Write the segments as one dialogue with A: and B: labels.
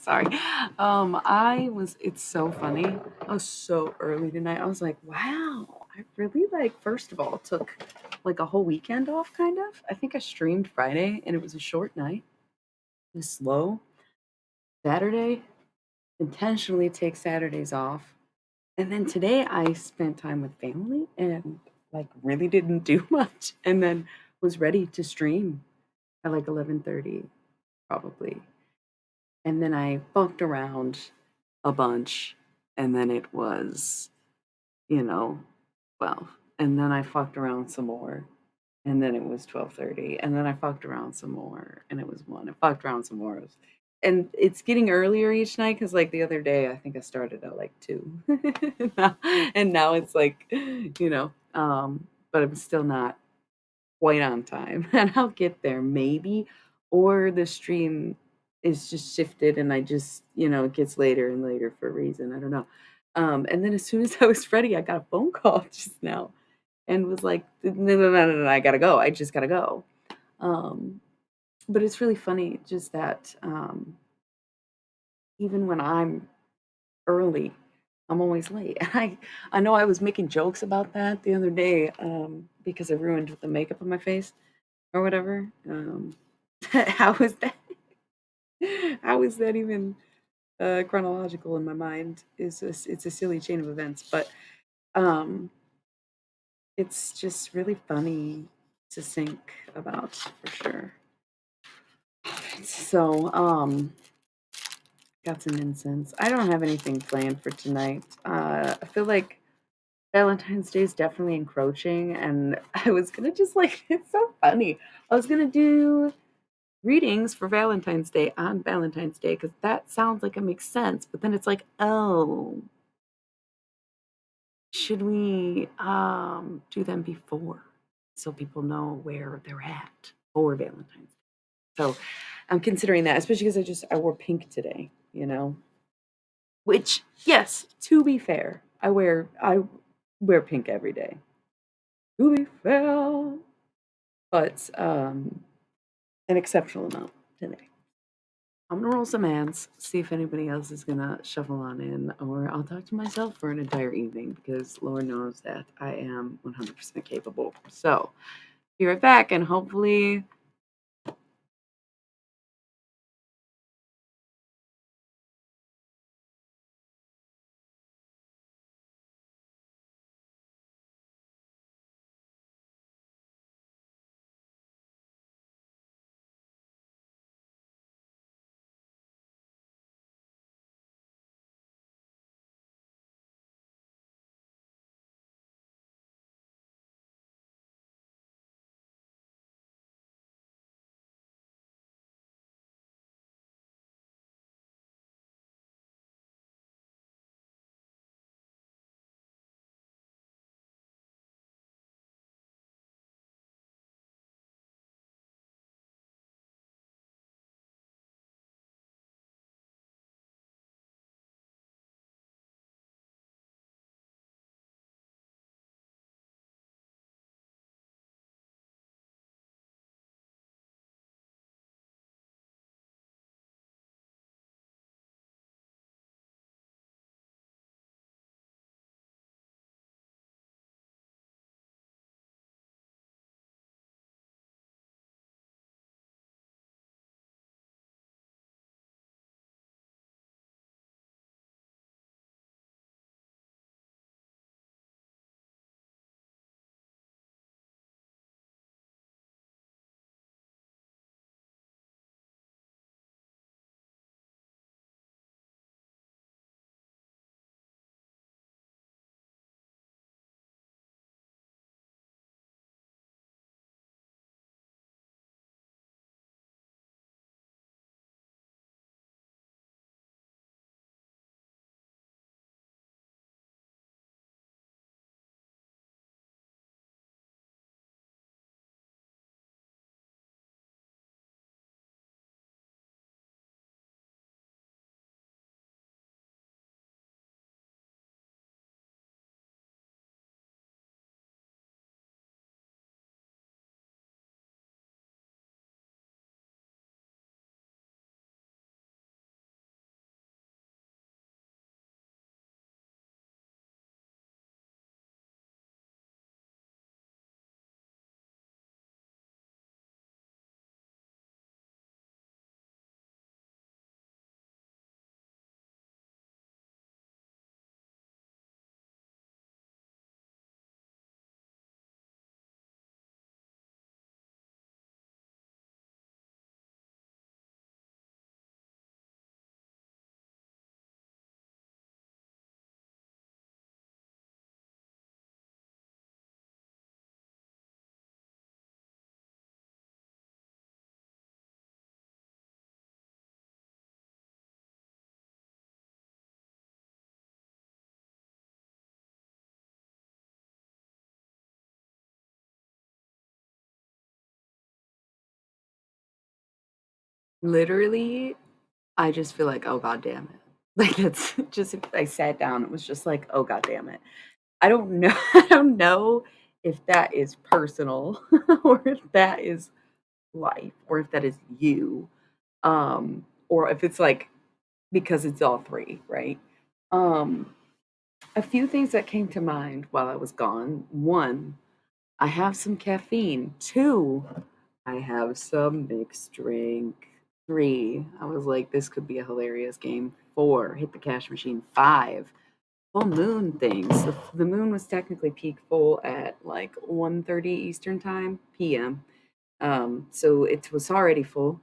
A: Sorry. It's so funny. I was so early tonight. I was like, wow, I really like, first of all, took like a whole weekend off, kind of. I think I streamed Friday and it was a short night. It was slow. Saturday, intentionally take Saturdays off. And then today I spent time with family and like really didn't do much and then was ready to stream at like 11:30 probably. And then I fucked around a bunch, and then it was, you know, 12. And then I fucked around some more, and then it was 12:30. And then I fucked around some more, and it was 1. I fucked around some more. And it's getting earlier each night because, like, the other day, I think I started at like 2. Now, and now it's like, but I'm still not quite on time. And I'll get there maybe, or the stream is just shifted and I just, it gets later and later for a reason. I don't know. And then as soon as I was ready, I got a phone call just now and was like, no, no, no, no, no, I gotta go. I just gotta go. Um, but it's really funny just that even when I'm early, I'm always late. I know I was making jokes about that the other day because I ruined the makeup on my face or whatever. How is that? How is that even chronological in my mind? It's a silly chain of events, but um, it's just really funny to think about for sure. So, got some incense. I don't have anything planned for tonight. I feel like Valentine's Day is definitely encroaching, and I was gonna just like, it's so funny. I was gonna do readings for Valentine's Day on Valentine's Day because that sounds like it makes sense. But then it's like, oh, should we do them before so people know where they're at for Valentine's Day? So I'm considering that, especially because I wore pink today, Which, yes, to be fair, I wear pink every day. To be fair, but an exceptional amount today. I'm gonna roll some ads, see if anybody else is gonna shuffle on in, or I'll talk to myself for an entire evening because Lord knows that I am 100% capable. So, be right back, and hopefully literally, I just feel like, oh god damn it. Like it's just if I sat down, it was just like, oh god damn it. I don't know. I don't know if that is personal or if that is life or if that is you. Or if it's like because it's all three, right? Um, a few things that came to mind while I was gone. One, I have some caffeine. Two, I have some mixed drink. Three, I was like, this could be a hilarious game. Four, hit the cash machine. Five, full moon things. The moon was technically peak full at like 1:30 Eastern time, PM. So it was already full.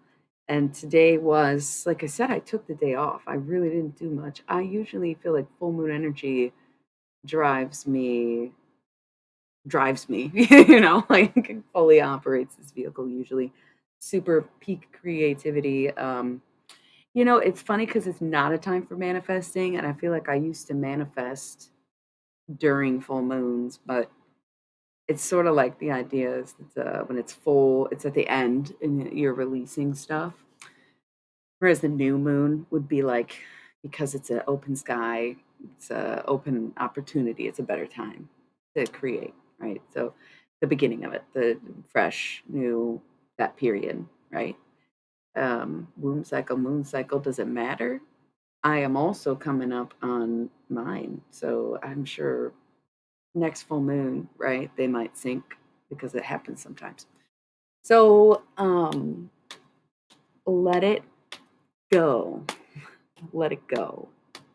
A: And today was, like I said, I took the day off. I really didn't do much. I usually feel like full moon energy drives me like fully operates this vehicle usually. Super peak creativity. It's funny because it's not a time for manifesting, and I feel like I used to manifest during full moons, but it's sort of like the idea is that when it's full, it's at the end and you're releasing stuff. Whereas the new moon would be like, because it's an open sky, it's an open opportunity, it's a better time to create, right? So the beginning of it, the fresh, new, that period, right? Moon cycle, does it matter? I am also coming up on mine. So I'm sure next full moon, right? They might sync because it happens sometimes. So let it go. Let it go.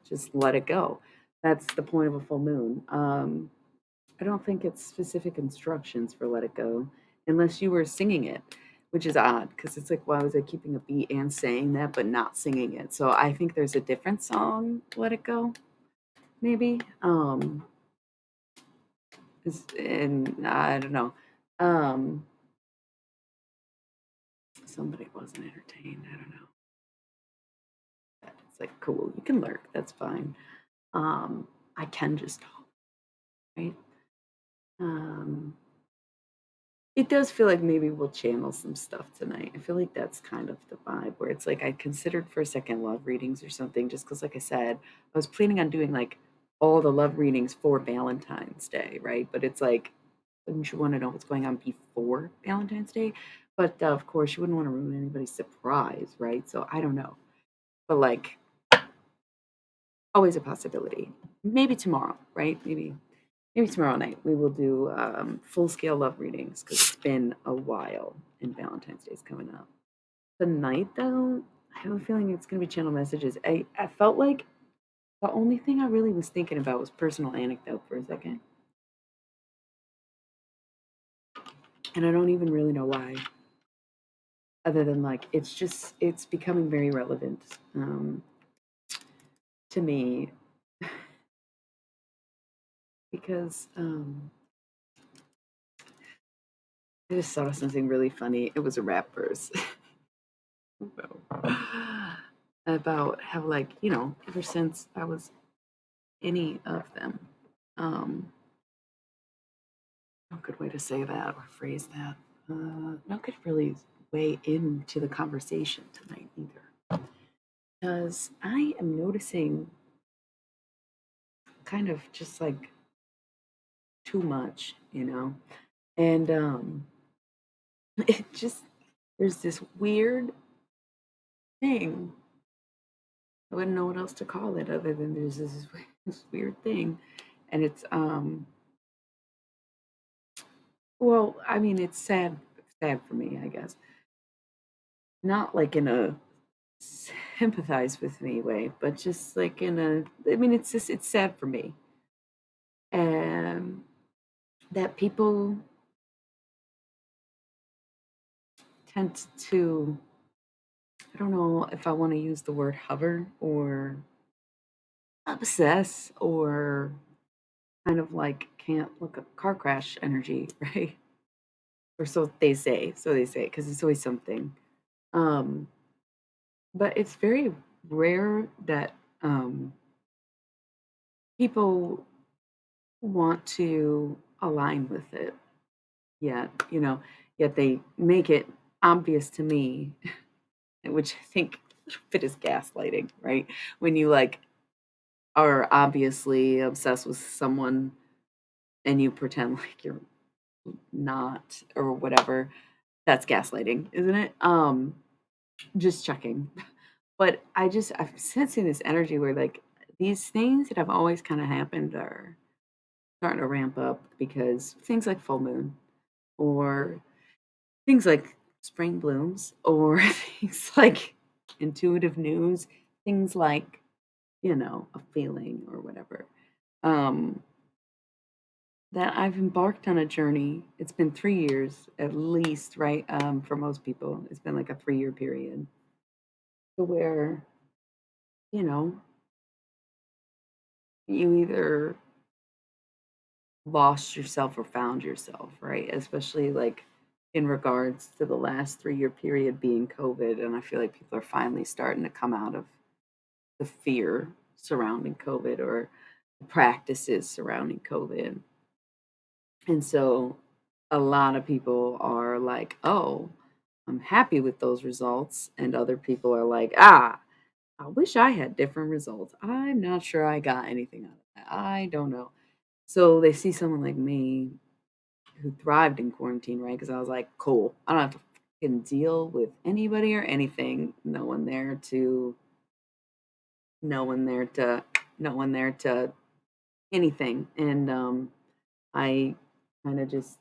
A: Just let it go. That's the point of a full moon. I don't think it's specific instructions for let it go unless you were singing it, which is odd because it's like, why was I keeping a beat and saying that but not singing it? So I think there's a different song, Let It Go, maybe. And I don't know. Um, Somebody wasn't entertained. I don't know. It's like, cool, you can lurk. That's fine. I can just talk, right? Um, it does feel like maybe we'll channel some stuff tonight. I feel like that's kind of the vibe where it's like I considered for a second love readings or something, just because, like I said, I was planning on doing like all the love readings for Valentine's Day, right? But it's like, wouldn't you want to know what's going on before Valentine's Day? But of course, you wouldn't want to ruin anybody's surprise, right? So I don't know. But like, always a possibility. Maybe tomorrow, right? Maybe tomorrow night we will do full scale love readings because it's been a while and Valentine's Day is coming up. Tonight, though, I have a feeling it's going to be channel messages. I felt like the only thing I really was thinking about was personal anecdote for a second. And I don't even really know why, other than like it's becoming very relevant to me because I just saw something really funny. It was a rap verse. About how like ever since I was any of them, um no good way to say that or phrase that, no good really way into the conversation tonight either, because I am noticing kind of just like too much, and it just there's this weird thing. I wouldn't know what else to call it other than there's this weird thing, and it's well, I mean, it's sad for me, I guess. Not like in a sympathize with me way, but just like in a, I mean, it's sad for me. And that people tend to, I don't know if I want to use the word hover or obsess or kind of like can't look at car crash energy, right? Or so they say, because it's always something. Um, but it's very rare that people want to align with it yet, yet they make it obvious to me which I think a little bit is gaslighting, right? When you like are obviously obsessed with someone and you pretend like you're not or whatever, that's gaslighting, isn't it? Just checking. But I'm sensing this energy where like these things that have always kind of happened are starting to ramp up because things like full moon or things like spring blooms or things like intuitive news, things like, a feeling or whatever. Um, that I've embarked on a journey. It's been 3 years at least, right? For most people, it's been like a 3 year period to where, you know, you either lost yourself or found yourself, right? Especially like in regards to the last 3 year period being COVID. And I feel like people are finally starting to come out of the fear surrounding COVID or the practices surrounding COVID. And so a lot of people are like, oh, I'm happy with those results. And other people are like, I wish I had different results. I'm not sure I got anything out of that. I don't know. So they see someone like me who thrived in quarantine, right? Because I was like, cool. I don't have to fucking deal with anybody or anything. No one there to, no one there to anything. And I kind of just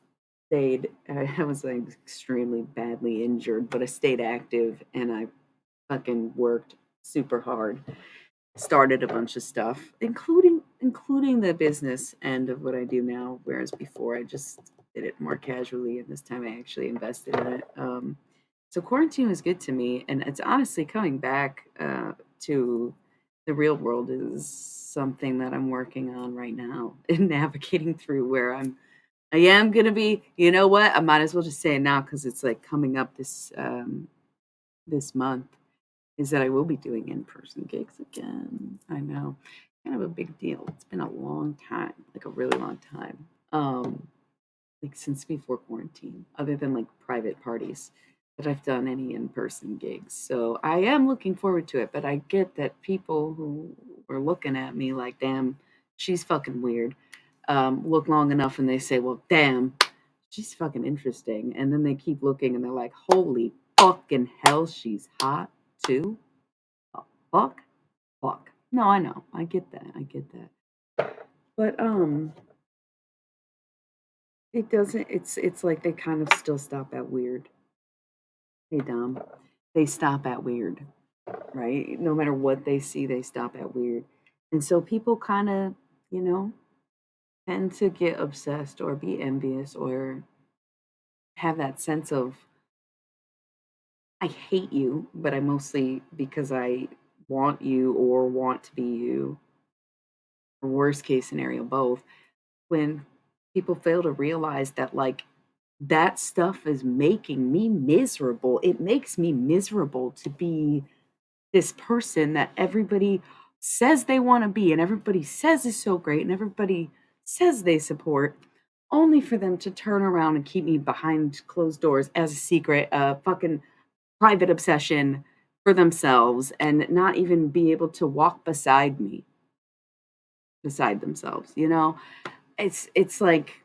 A: stayed. I was like extremely badly injured, but I stayed active and I fucking worked super hard. Started a bunch of stuff, including the business end of what I do now. Whereas before I just did it more casually, and this time I actually invested in it. So quarantine was good to me, and it's honestly coming back to the real world is something that I'm working on right now and navigating through where I am gonna be. You know what? I might as well just say it now because it's like coming up this month is that I will be doing in-person gigs again. I know, kind of a big deal. It's been a long time, like a really long time. Like since before quarantine, other than like private parties that I've done any in-person gigs. So I am looking forward to it, but I get that people who were looking at me like, damn, she's fucking weird. Look long enough and they say, well, damn, she's fucking interesting. And then they keep looking and they're like, holy fucking hell, she's hot too. Oh, fuck, fuck. No, I know. I get that. I get that. But it doesn't. It's like they kind of still stop at weird. Hey, Dom. They stop at weird, right? No matter what they see, they stop at weird. And so people kind of, you know, tend to get obsessed or be envious or have that sense of, I hate you, but I mostly because I want you or want to be you, or worst case scenario, both. When people fail to realize that, like, that stuff is making me miserable. It makes me miserable to be this person that everybody says they want to be and everybody says is so great and everybody says they support, only for them to turn around and keep me behind closed doors as a secret, fucking private obsession for themselves and not even be able to walk beside themselves, you know? It's like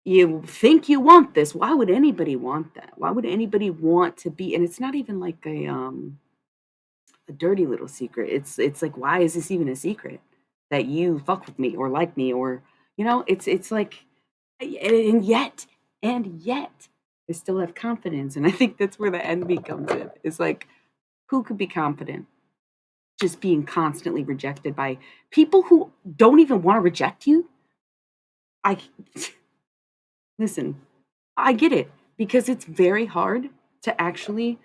A: you think you want this. Why would anybody want that? Why would anybody want to be, and it's not even like a dirty little secret. It's like, why is this even a secret that you fuck with me or like me or, it's like, and yet I still have confidence. And I think that's where the envy comes in. It's like, who could be confident just being constantly rejected by people who don't even want to reject you? I listen, I get it because it's very hard to actually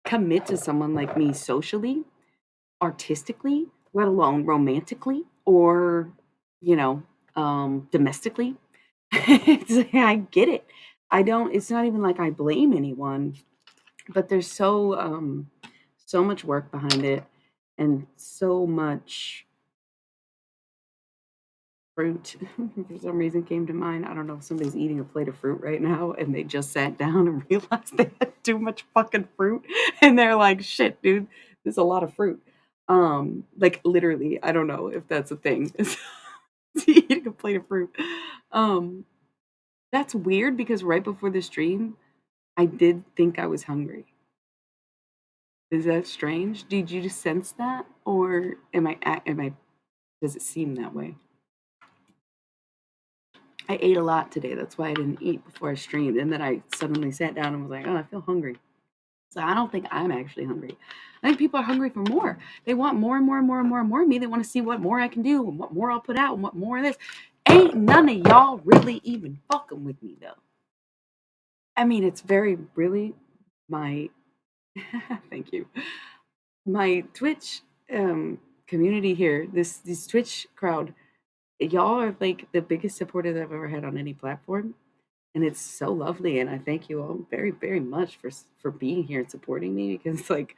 A: commit to someone like me socially, artistically, let alone romantically or, you know, domestically. I get it. I don't, it's not even like I blame anyone, but there's so much work behind it and so much Fruit for some reason came to mind. I don't know if somebody's eating a plate of fruit right now and they just sat down and realized they had too much fucking fruit and they're like, "Shit, dude, there's a lot of fruit." Like literally, I don't know if that's a thing. Eating a plate of fruit. Um, that's weird because right before the stream, I did think I was hungry. Is that strange? Did you just sense that, or am I? Does it seem that way? I ate a lot today. That's why I didn't eat before I streamed. And then I suddenly sat down and was like, oh, I feel hungry. So I don't think I'm actually hungry. I think people are hungry for more. They want more and more and more and more and more of me. They want to see what more I can do and what more I'll put out and what more of this. Ain't none of y'all really even fucking with me though. I mean, it's very really my thank you. My Twitch community here, this Twitch crowd, y'all are like the biggest supporters I've ever had on any platform. And it's so lovely, and I thank you all very, very much for being here and supporting me because, like,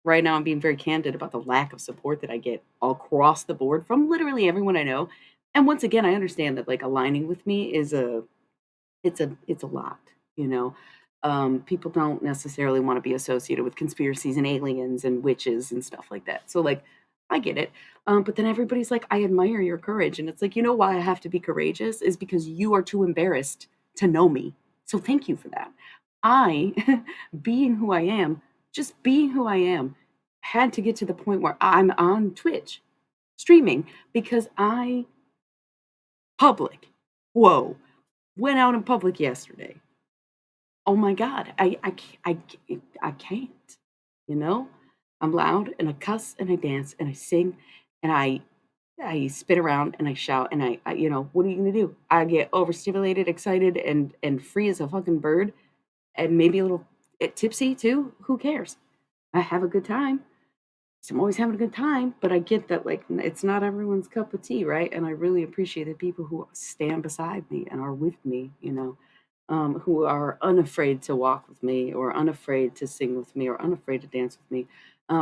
A: right now I'm being very candid about the lack of support that I get all across the board from literally everyone I know. And once again, I understand that like aligning with me is it's a lot, you know. People don't necessarily want to be associated with conspiracies and aliens and witches and stuff like that. So like I get it. But then everybody's like, I admire your courage. And it's like, you know why I have to be courageous is because you are too embarrassed to know me. So thank you for that. I, being who I am, just being who I am, had to get to the point where I'm on Twitch streaming because I public. Whoa. Went out in public yesterday. Oh my God, I can't, you know? I'm loud and I cuss and I dance and I sing and I spin around and I shout and I what are you gonna do? I get overstimulated, excited, and free as a fucking bird and maybe a little tipsy too. Who cares? I have a good time. So I'm always having a good time, but I get that like it's not everyone's cup of tea, right? And I really appreciate the people who stand beside me and are with me, who are unafraid to walk with me or unafraid to sing with me or unafraid to dance with me.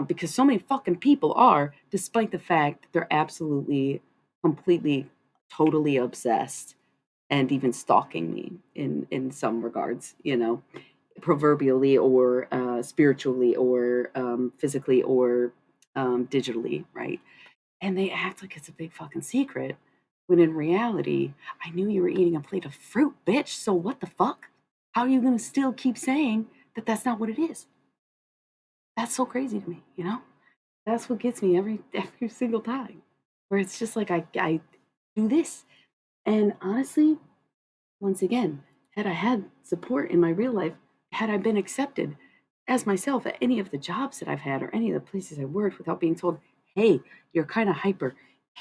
A: Because so many fucking people are, despite the fact that they're absolutely, completely, totally obsessed and even stalking me in some regards, proverbially or spiritually or physically or digitally, right? And they act like it's a big fucking secret when in reality, I knew you were eating a plate of fruit, bitch. So what the fuck? How are you gonna still keep saying that that's not what it is? That's so crazy to me, you know? That's what gets me every single time. Where it's just like I do this. And honestly, once again, had I had support in my real life, had I been accepted as myself at any of the jobs that I've had or any of the places I worked without being told, hey, you're kind of hyper.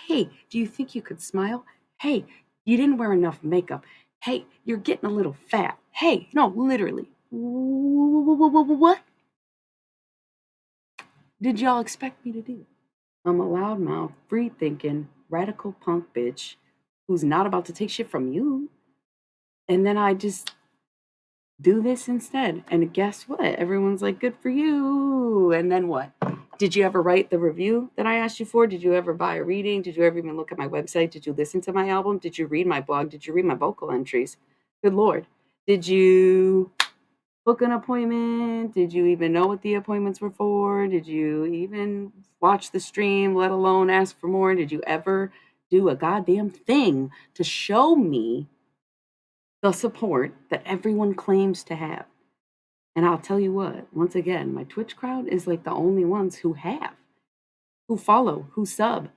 A: Hey, do you think you could smile? Hey, you didn't wear enough makeup. Hey, you're getting a little fat. Hey, no, literally. What did y'all expect me to do? I'm a loudmouth, free thinking, radical punk bitch who's not about to take shit from you. And then I just do this instead. And guess what? Everyone's like, good for you. And then what? Did you ever write the review that I asked you for? Did you ever buy a reading? Did you ever even look at my website? Did you listen to my album? Did you read my blog? Did you read my vocal entries? Good Lord. Did you book an appointment? Did you even know what the appointments were for? Did you even watch the stream, let alone ask for more? Did you ever do a goddamn thing to show me the support that everyone claims to have? And I'll tell you what, once again, my Twitch crowd is like the only ones who have, who follow, who sub,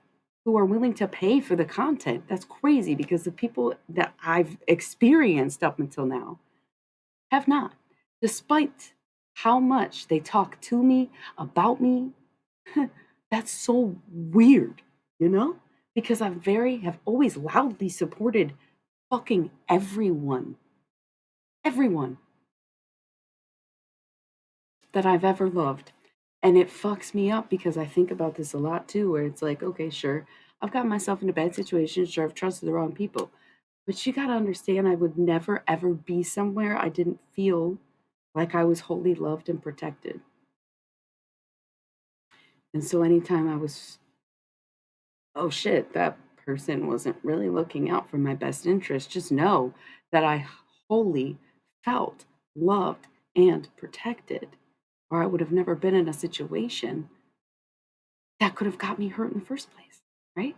A: who are willing to pay for the content. That's crazy because the people that I've experienced up until now have not, despite how much they talk to me, about me. That's so weird, you know? Because have always loudly supported fucking everyone. Everyone that I've ever loved. And it fucks me up because I think about this a lot too, where it's like, okay, sure, I've gotten myself into bad situations, sure, I've trusted the wrong people. But you gotta understand, I would never ever be somewhere I didn't feel like I was wholly loved and protected. And so anytime I was, oh shit, that person wasn't really looking out for my best interest, just know that I wholly felt loved and protected, or I would have never been in a situation that could have got me hurt in the first place, right?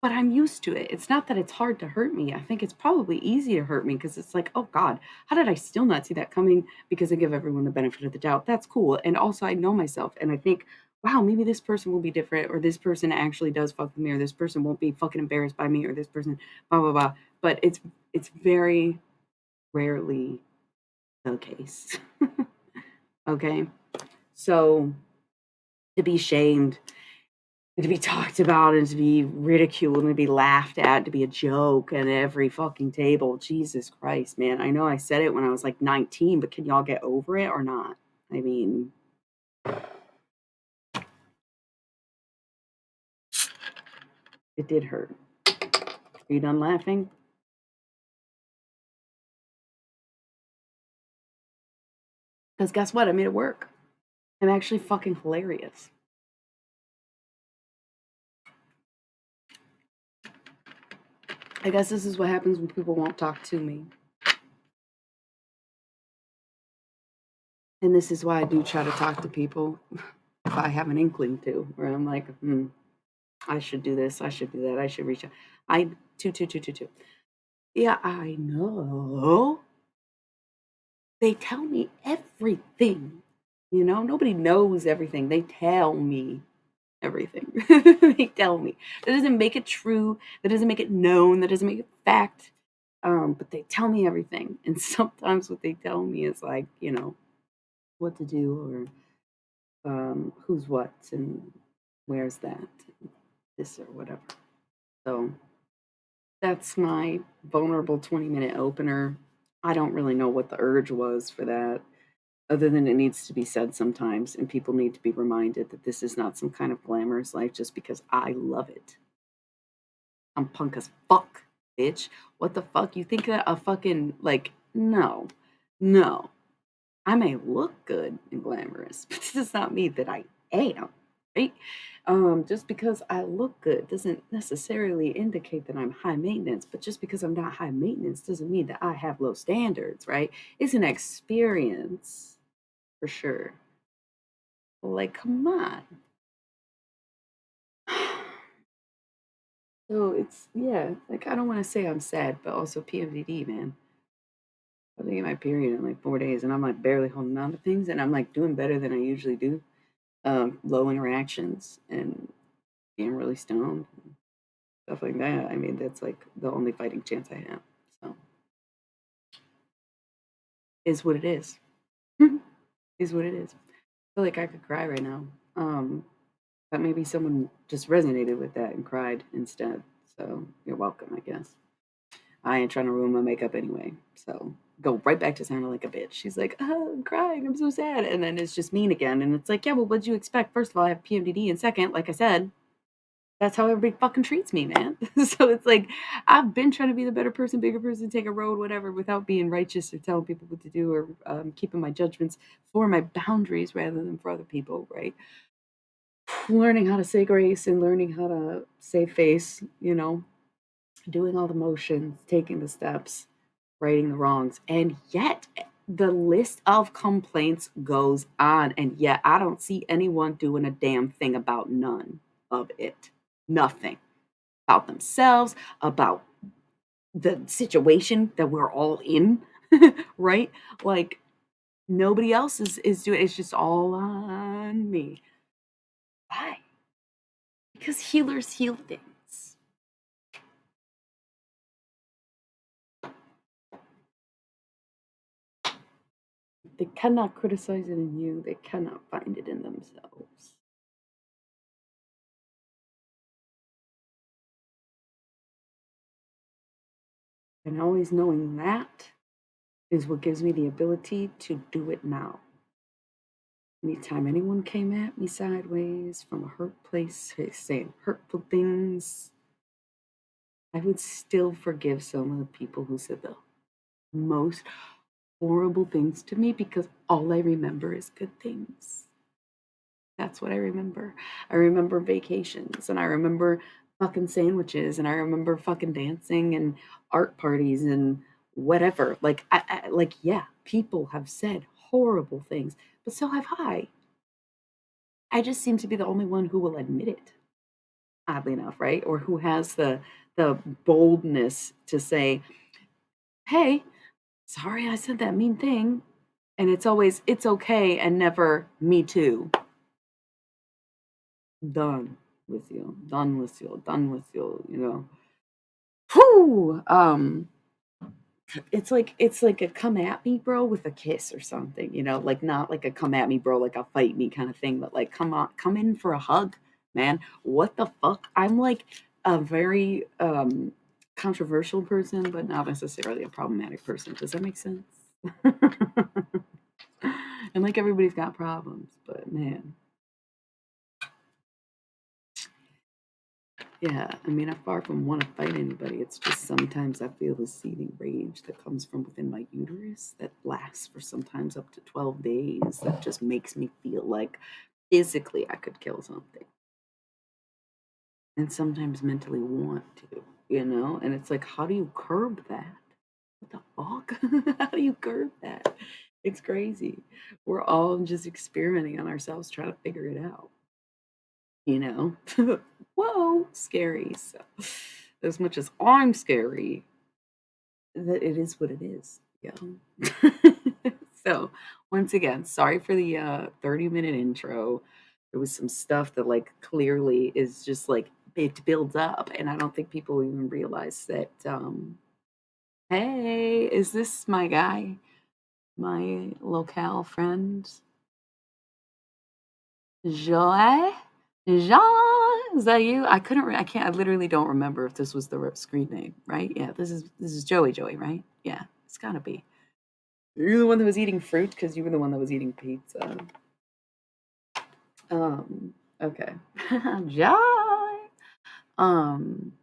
A: But I'm used to it. It's not that it's hard to hurt me. I think it's probably easy to hurt me because it's like, oh God, how did I still not see that coming? Because I give everyone the benefit of the doubt. That's cool. And also, I know myself and I think, wow, maybe this person will be different, or this person actually does fuck with me, or this person won't be fucking embarrassed by me, or this person, blah, blah, blah. But it's very rarely the case. Okay. So to be shamed, to be talked about, and to be ridiculed, and to be laughed at, to be a joke at every fucking table. Jesus Christ, man. I know I said it when I was like 19, but can y'all get over it or not? I mean, it did hurt. Are you done laughing? Because guess what? I made it work. I'm actually fucking hilarious. I guess this is what happens when people won't talk to me. And this is why I do try to talk to people if I have an inkling to, where I'm like, I should do this, I should do that, I should reach out. I two. Yeah, I know. They tell me everything. You know, nobody knows everything. They tell me everything. They tell me. That doesn't make it true. That doesn't make it known. That doesn't make it fact. But they tell me everything. And sometimes what they tell me is like, what to do, or who's what and where's that, this or whatever. So that's my vulnerable 20-minute opener. I don't really know what the urge was for that, other than it needs to be said sometimes, and people need to be reminded that this is not some kind of glamorous life just because I love it. I'm punk as fuck, bitch. What the fuck? You think that a fucking, like, no, no. I may look good and glamorous, but this does not mean that I am, right? Just because I look good doesn't necessarily indicate that I'm high maintenance, but just because I'm not high maintenance doesn't mean that I have low standards, right? It's an experience for sure. Like, come on. So it's, yeah, like I don't want to say I'm sad, but also PMDD, man. I think my period in like 4 days, and I'm like barely holding on to things, and I'm like doing better than I usually do. Low interactions and being really stoned and stuff like that. I mean, that's like the only fighting chance I have. So, is what it is. Is what it is. I feel like I could cry right now. But maybe someone just resonated with that and cried instead. So you're welcome, I guess. I ain't trying to ruin my makeup anyway. So go right back to sounding like a bitch. She's like, oh, I'm crying. I'm so sad. And then it's just mean again. And it's like, yeah, well, what'd you expect? First of all, I have PMDD. And second, like I said, that's how everybody fucking treats me, man. So it's like, I've been trying to be the better person, bigger person, take a road, whatever, without being righteous or telling people what to do, or keeping my judgments for my boundaries rather than for other people, right? Learning how to say grace and learning how to save face, doing all the motions, taking the steps, righting the wrongs. And yet, the list of complaints goes on. And yet, I don't see anyone doing a damn thing about none of it. Nothing about themselves, about the situation that we're all in, right? Like, nobody else is doing it. It's just all on me. Why? Because healers heal things. They cannot criticize it in you, they cannot find it in themselves. And always knowing that is what gives me the ability to do it now. Anytime anyone came at me sideways from a hurt place, saying hurtful things, I would still forgive some of the people who said the most horrible things to me because all I remember is good things. That's what I remember. I remember vacations and I remember fucking sandwiches, and I remember fucking dancing and art parties and whatever. Like like yeah, people have said horrible things, but so have I. I just seem to be the only one who will admit it, oddly enough, right? Or who has the boldness to say, "Hey, sorry I said that mean thing." And it's always it's okay and never me too. Done with you. Done with you. Done with you, you know. Whew. It's like a come at me bro with a kiss or something, you know, like not like a come at me bro like a fight me kind of thing, but like come on, come in for a hug, man. What the fuck? I'm like a very controversial person, but not necessarily a problematic person. Does that make sense? And like everybody's got problems, but man, yeah, I mean, I far from want to fight anybody. It's just sometimes I feel the seething rage that comes from within my uterus that lasts for sometimes up to 12 days. That just makes me feel like physically I could kill something. And sometimes mentally want to, you know? And it's like, how do you curb that? What the fuck? How do you curb that? It's crazy. We're all just experimenting on ourselves, trying to figure it out, you know? Whoa, scary. So, as much as I'm scary, that it is what it is. Yeah. So, once again, sorry for the 30-minute intro. There was some stuff that, like, clearly is just like it builds up, and I don't think people even realize that. Hey, is this my guy, my locale friend, Joy? Jean, is that you? I couldn't. I can't. I literally don't remember if this was the screen name, right? Yeah, this is Joey. Joey, right? Yeah, it's gotta be. You're the one that was eating fruit because you were the one that was eating pizza. Um. Okay. Joy. Um.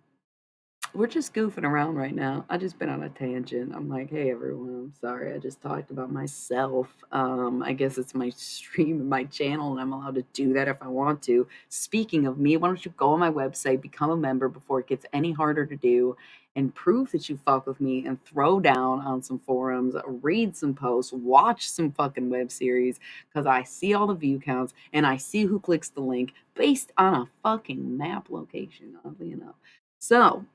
A: We're just goofing around right now. I just been on a tangent. I'm like, hey everyone, I'm sorry. I just talked about myself. I guess it's my stream and my channel, and I'm allowed to do that if I want to. Speaking of me, why don't you go on my website, become a member before it gets any harder to do, and prove that you fuck with me and throw down on some forums, read some posts, watch some fucking web series, because I see all the view counts and I see who clicks the link based on a fucking map location, oddly enough. So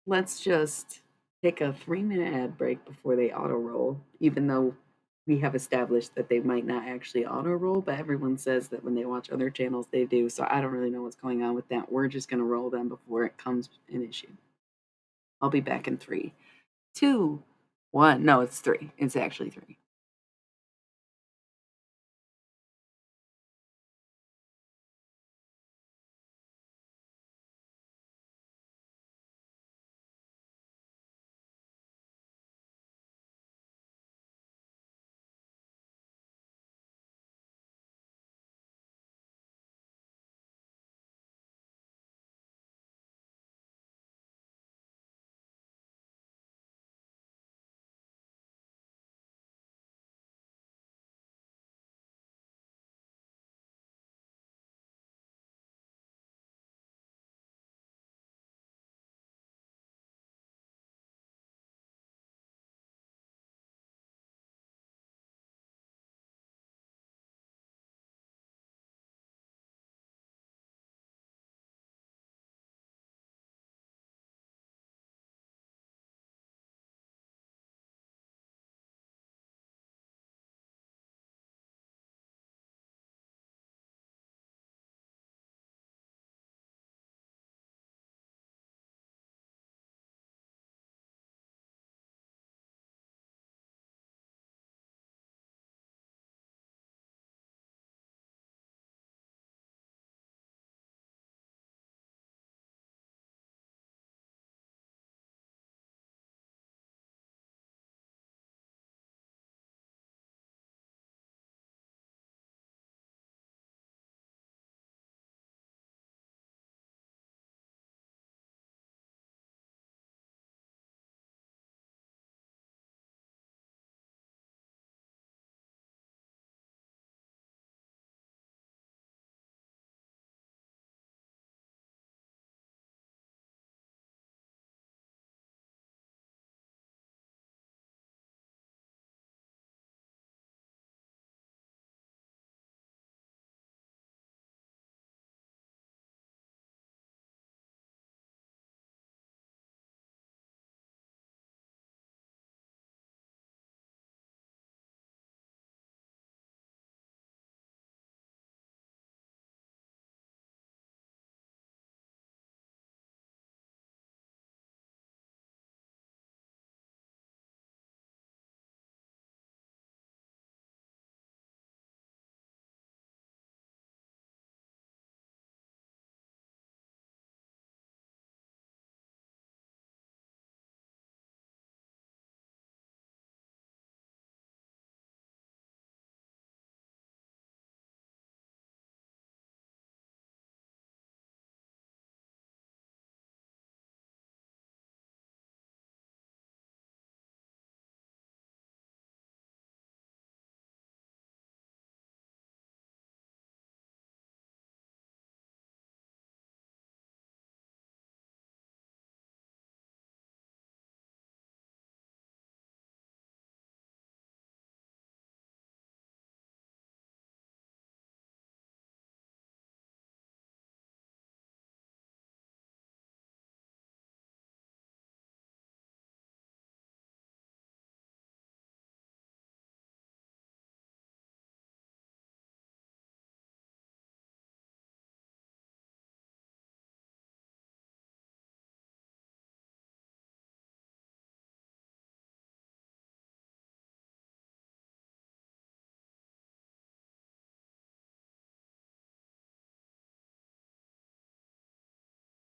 A: let's just take a 3-minute ad break before they auto roll, even though we have established that they might not actually auto roll, but everyone says that when they watch other channels, they do. So I don't really know what's going on with that. We're just going to roll them before it comes an issue. I'll be back in 3, 2, 1. No, it's 3. It's actually 3.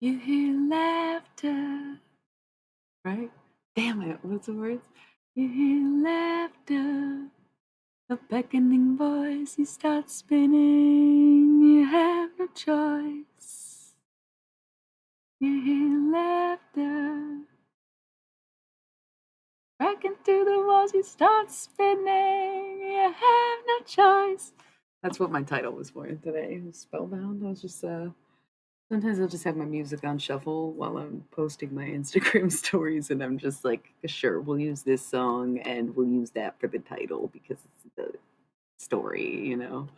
A: You hear laughter, right? Damn it, what's the words? You hear laughter, a beckoning voice, you start spinning, you have no choice. You hear laughter, breaking through the walls, you start spinning, you have no choice. That's what my title was for today. Spellbound. I was just sometimes I'll just have my music on shuffle while I'm posting my Instagram stories, and I'm just like, sure, we'll use this song and we'll use that for the title because it's the story, you know.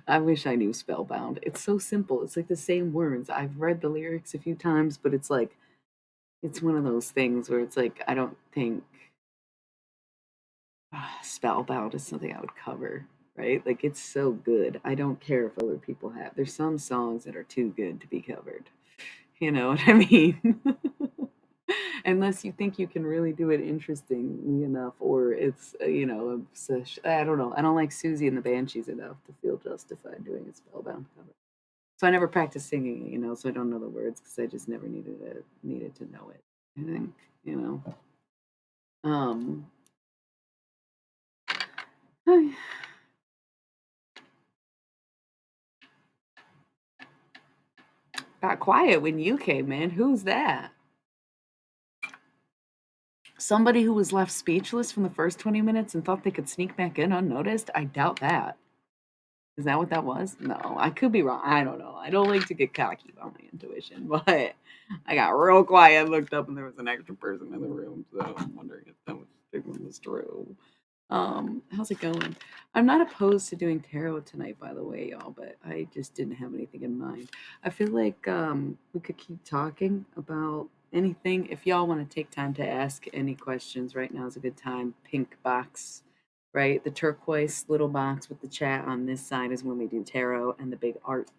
A: I wish I knew Spellbound. It's so simple. It's like the same words. I've read the lyrics a few times, but it's like it's one of those things where it's like I don't think Spellbound is something I would cover, right? Like it's so good. I don't care if other people have. There's some songs that are too good to be covered. You know what I mean? Unless you think you can really do it interestingly enough, or it's you know, I don't know. I don't like Susie and the Banshees enough to feel justified doing a Spellbound cover. So I never practiced singing it, you know, so I don't know the words because I just never needed to know it. I think you know. Um, got quiet when you came in. Who's that? Somebody who was left speechless from the first 20 minutes and thought they could sneak back in unnoticed? I doubt that. Is that what that was? No, I could be wrong. I don't know. I don't like to get cocky about my intuition, but I got real quiet, looked up, and there was an extra person in the room. So I'm wondering if that was true. How's it going? I'm not opposed to doing tarot tonight, by the way, y'all, but I just didn't have anything in mind. I feel like we could keep talking about anything. If y'all want to take time to ask any questions, right now is a good time. Pink box, right? The turquoise little box with the chat on this side is when we do tarot, and the big art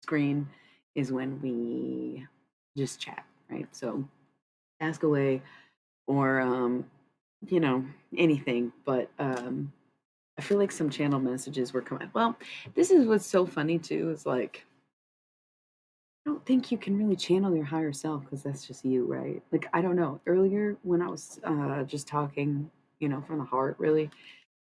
A: screen is when we just chat, right? So ask away or you know, anything, but I feel like some channel messages were coming. Well, this is what's so funny too, is like I don't think you can really channel your higher self because that's just you, right? Like I don't know. Earlier when I was just talking, you know, from the heart, really,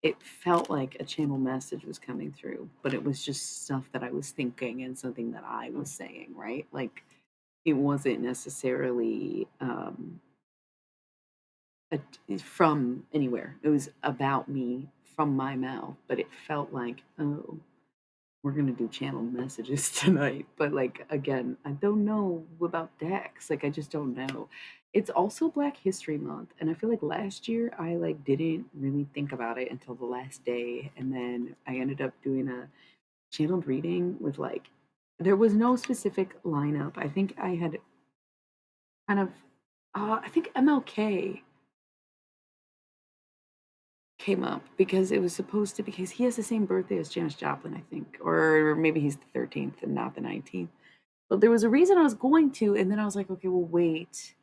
A: it felt like a channel message was coming through, but it was just stuff that I was thinking and something that I was saying, right? Like it wasn't necessarily from anywhere. It was about me from my mouth, but it felt like, oh, we're gonna do channel messages tonight. But like again, I don't know about Dex. Like I just don't know. It's also Black History Month, and I feel like last year I like didn't really think about it until the last day, and then I ended up doing a channeled reading with like there was no specific lineup. I think I had kind of I think MLK came up because it was supposed to because he has the same birthday as Janis Joplin, I think, or maybe he's the 13th and not the 19th. But there was a reason I was going to, and then I was like, okay, we'll wait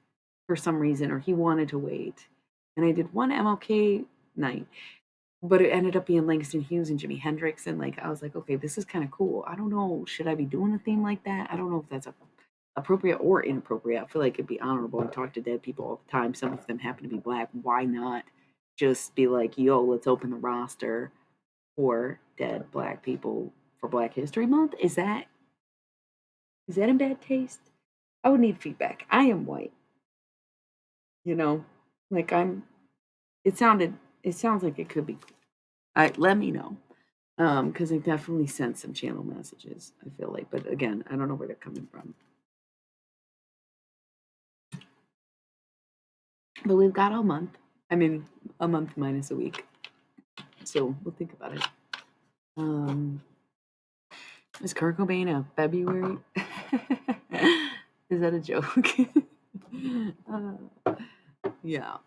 A: for some reason, or he wanted to wait. And I did one MLK night, but it ended up being Langston Hughes and Jimi Hendrix. And like, I was like, okay, this is kind of cool. I don't know, should I be doing a theme like that? I don't know if that's appropriate or inappropriate. I feel like it'd be honorable and talk to dead people all the time. Some of them happen to be black. Why not just be like, yo, let's open the roster for dead black people for Black History Month? Is that in bad taste? I would need feedback. I am white, you know? Like I'm it sounded it sounds like it could be cool. Let me know. Because I definitely sent some channel messages, I feel like. But again, I don't know where they're coming from. But we've got a month. I mean a month minus a week. So we'll think about it. Um is Kurt Cobain a February? Is that a joke? uh, yeah.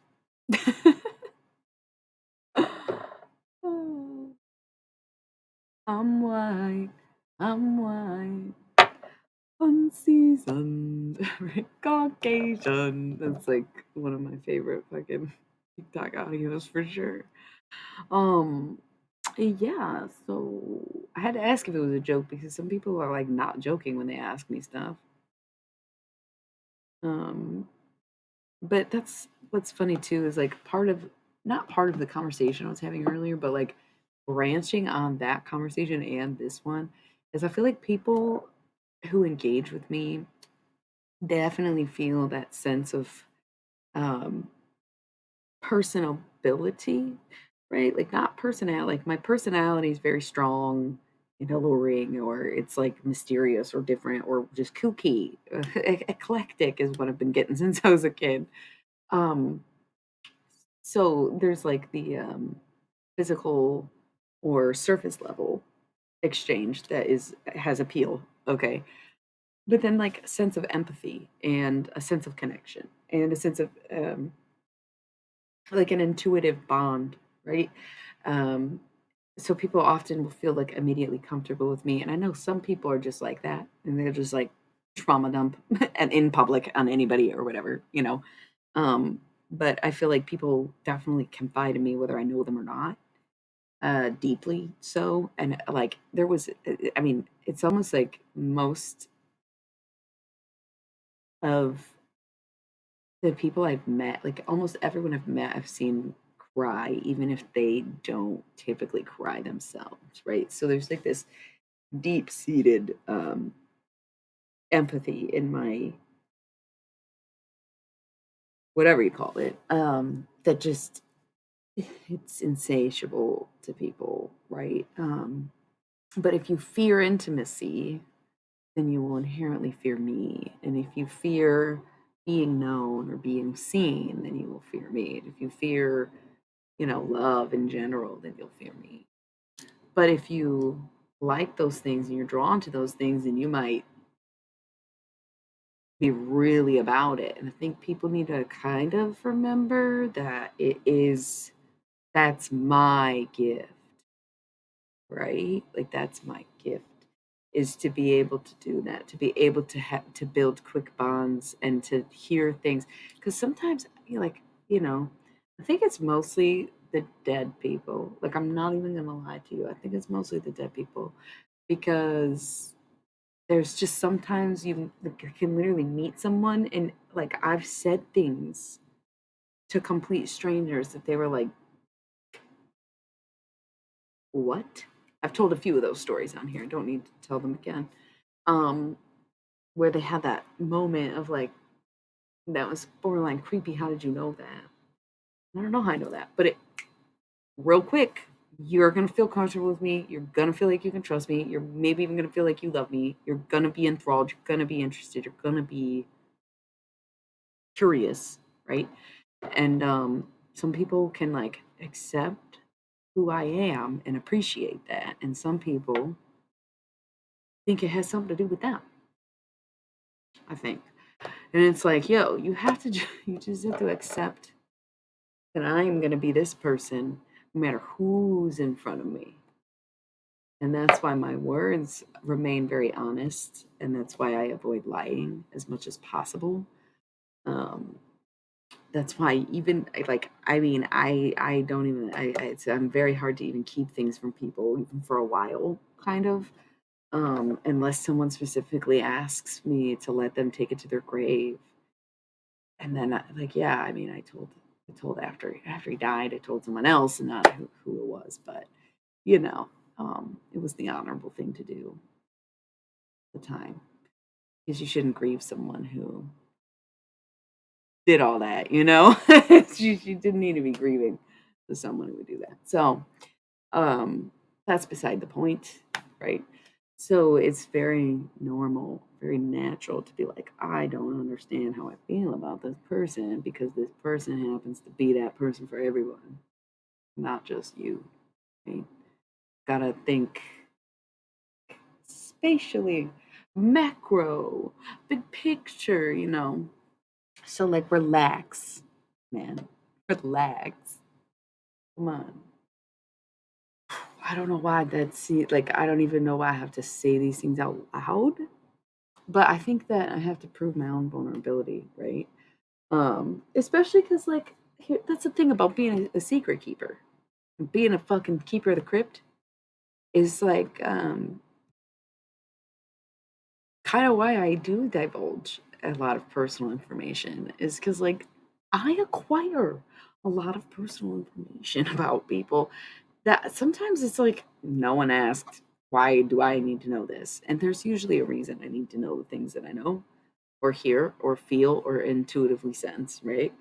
A: I'm white. I'm white. Unseasoned. Caucasian. That's like one of my favorite fucking TikTok audios for sure. Um, yeah, so I had to ask if it was a joke because some people are like not joking when they ask me stuff. Um, but that's what's funny too is like part of not part of the conversation I was having earlier, but like branching on that conversation and this one is I feel like people who engage with me definitely feel that sense of um personability, right? Like not personality, like my personality is very strong and alluring, or it's like mysterious or different or just kooky. Eclectic is what I've been getting since I was a kid. Um, so there's like the physical or surface level exchange that is has appeal, okay? But then like a sense of empathy and a sense of connection and a sense of like an intuitive bond, right? Um, so people often will feel like immediately comfortable with me, and I know some people are just like that, and they're just like trauma dump and in public on anybody or whatever, you know. Um, but I feel like people definitely confide in me whether I know them or not, deeply so. And like there was, I mean, it's almost like most of the people I've met, like almost everyone I've met, I've seen cry, even if they don't typically cry themselves, right? So there's like this deep seated empathy in my whatever you call it, that just it's insatiable to people, right? But if you fear intimacy, then you will inherently fear me. And if you fear being known or being seen, then you will fear me. And if you fear, love in general, then you'll fear me. But if you like those things and you're drawn to those things, then you might be really about it. And I think people need to kind of remember that that's my gift, right? Like that's my gift is to be able to do that, to be able to build quick bonds and to hear things. Because sometimes, I think it's mostly the dead people. Like I'm not even gonna lie to you. I think it's mostly the dead people because there's just sometimes you like, can literally meet someone and like I've said things to complete strangers that they were like, "What?" I've told a few of those stories on here. I don't need to tell them again. Um, where they had that moment of like, that was borderline creepy. How did you know that? I don't know how I know that, but real quick, you're gonna feel comfortable with me. You're gonna feel like you can trust me. You're maybe even gonna feel like you love me. You're gonna be enthralled. You're gonna be interested. You're gonna be curious, right? And some people can like accept who I am and appreciate that, and some people think it has something to do with them. I think, and it's like, yo, you have to, you just have to accept that I'm gonna be this person, no matter who's in front of me. And that's why my words remain very honest, and that's why I avoid lying as much as possible. Um, that's why even like I don't even I'm very hard to even keep things from people even for a while, kind of, unless someone specifically asks me to let them take it to their grave. And then like yeah, I mean I told after he died, I told someone else and not who it was, but you know, it was the honorable thing to do at the time, because you shouldn't grieve someone who did all that, you know? She didn't need to be grieving to someone who would do that. So, um, that's beside the point, right? So it's very normal, very natural to be like, I don't understand how I feel about this person because this person happens to be that person for everyone, not just you, right? Gotta think spatially, macro, big picture, you know? So, like, relax, man. Relax. Come on. I don't know why like, I don't even know why I have to say these things out loud, but I think that I have to prove my own vulnerability, right? Especially because, like, that's the thing about being a secret keeper. Being a fucking keeper of the crypt is like, kind of why I do divulge. a lot of personal information is because, like, I acquire a lot of personal information about people that sometimes it's like no one asked, why do I need to know this? And there's usually a reason I need to know the things that I know or hear or feel or intuitively sense, right?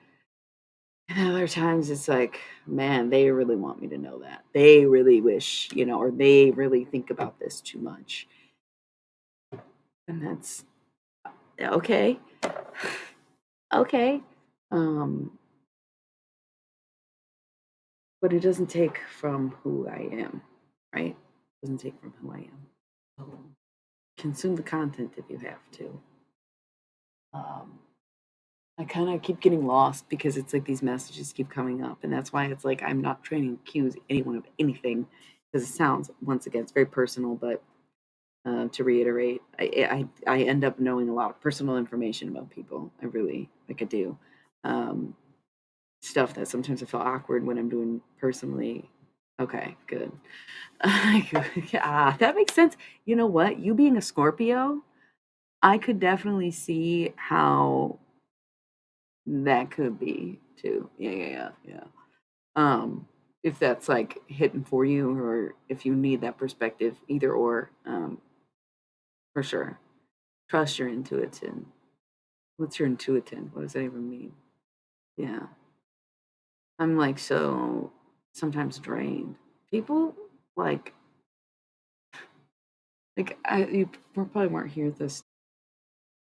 A: And other times it's like, man, they really want me to know that. They really wish, or they really think about this too much. And that's okay. Okay. Um, but it doesn't take from who I am, right? It doesn't take from who I am. So consume the content if you have to. Um, I kind of keep getting lost because it's like these messages keep coming up, and that's why it's like I'm not trying to accuse anyone of anything because it sounds, once again, it's very personal. But to reiterate, I end up knowing a lot of personal information about people. I really like I do. Um, Stuff that sometimes I feel awkward when I'm doing personally. Okay, good. That makes sense. You know what? You being a Scorpio, I could definitely see how that could be too. Yeah. If that's like hitting for you, or if you need that perspective, either or, for sure. Trust your intuition. What's your intuition? What does that even mean? Yeah. I'm like so sometimes drained. People like you probably weren't here this